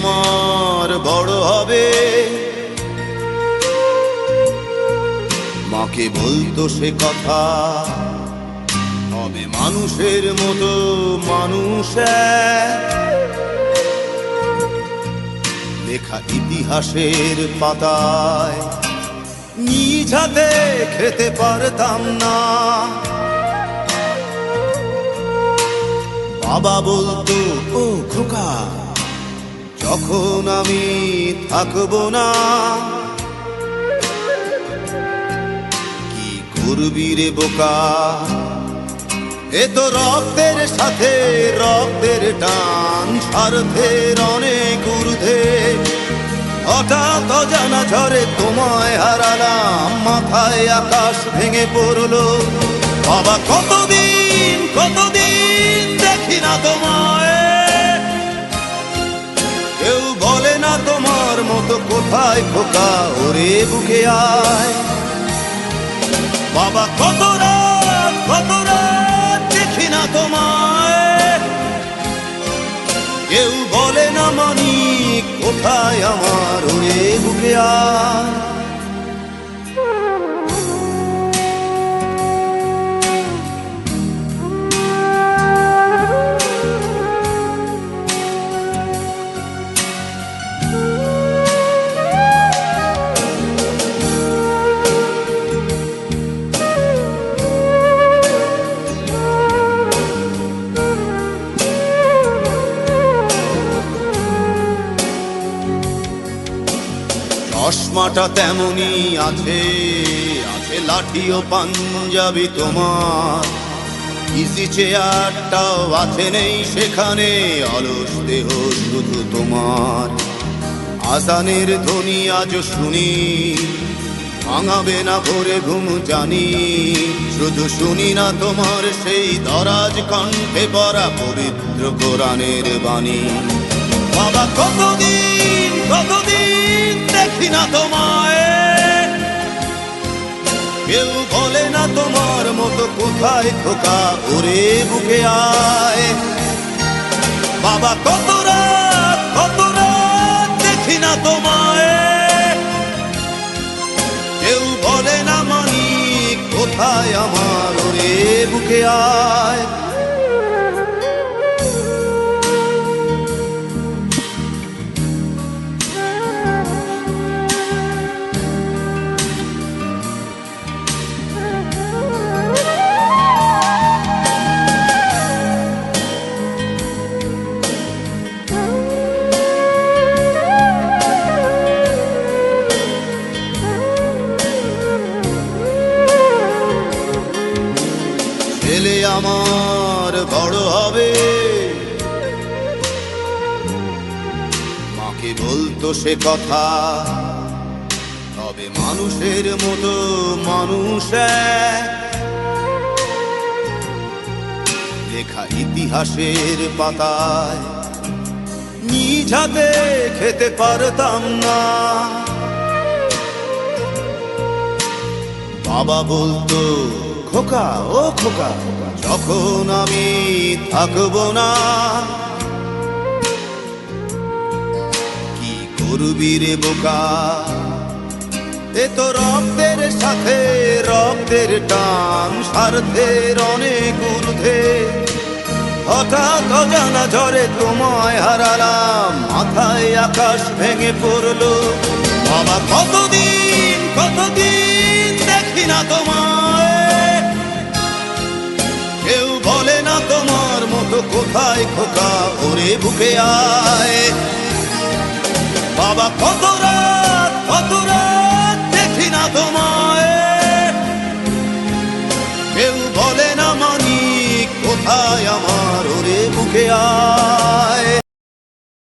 আমার বড় হবে। মাকে বলতো সে কথা, হবে মানুষের মতো মানুষ লেখা ইতিহাসের পাতায় নিজ হাতে খেতে পারতাম না। বাবা বলতো, ও খোকা, যখন আমি থাকবো না, কি করবি রে বোকা, এ তো রক্তের সাথে রক্তের টান, স্বার্থের অনেক ঊর্ধ্বে। হঠাৎ অজানা ঝড়ে তোমায় হারালাম, মাথায় আকাশ ভেঙে পড়লো। বাবা কতদিন কতদিন দেখি না তোমায়, কেউ বলে না তোমার মতো কোথায় খোকা, ওরে বুকে আয়। বাবা কত রাত দেখি না তোমায়, কেউ বলে না মানি কোথায় আমার, ওরে বুকে আয়। চশমাটা তেমনি আছে, আছে লাঠি ও পাঞ্জাবি তোমার, ইজি চেয়ারটাও আছে নেই সেখানে, অলস দেহ শুধু তোমার। আজানের ধ্বনি আজ শুনি, ভাঙাবে না ভোরে ঘুম জানি, শুধু শুনি না তোমার সেই দরাজ কণ্ঠে পড়া পবিত্র কোরআনের বাণী। বাবা কতদিন কতদিন দেখি না তোমায়, কেউ বলে না তোমার মতো কোথায় খোকা, ওরে বুকে আয়। বাবা কত রাত দেখি না তোমায়, কেউ বলে না মানি কোথায় আমার, ওরে বুকে আয়। ছেলে আমার বড় হবে, মাকে বলতো সে কথা, হবে মানুষের মতো মানুষ লেখা ইতিহাসের পাতায় নিজ হাতে খেতে পারতাম না। বাবা বলতো, খোকা ও খোকা, যখন আমি থাকবো না, কি করবি রে বোকা, এ তো রক্তের সাথে রক্তের টান, স্বার্থের অনেক ঊর্ধ্বে। হঠাৎ অজানা ঝড়ে তোমায় হারালাম, মাথায় আকাশ ভেঙে পড়লো। বাবা কতদিন কতদিন দেখি না তোমায়, কেউ বলে না তোমার মতো কোথায় খোকা, ওরে বুকে আয়। বাবা কত রাত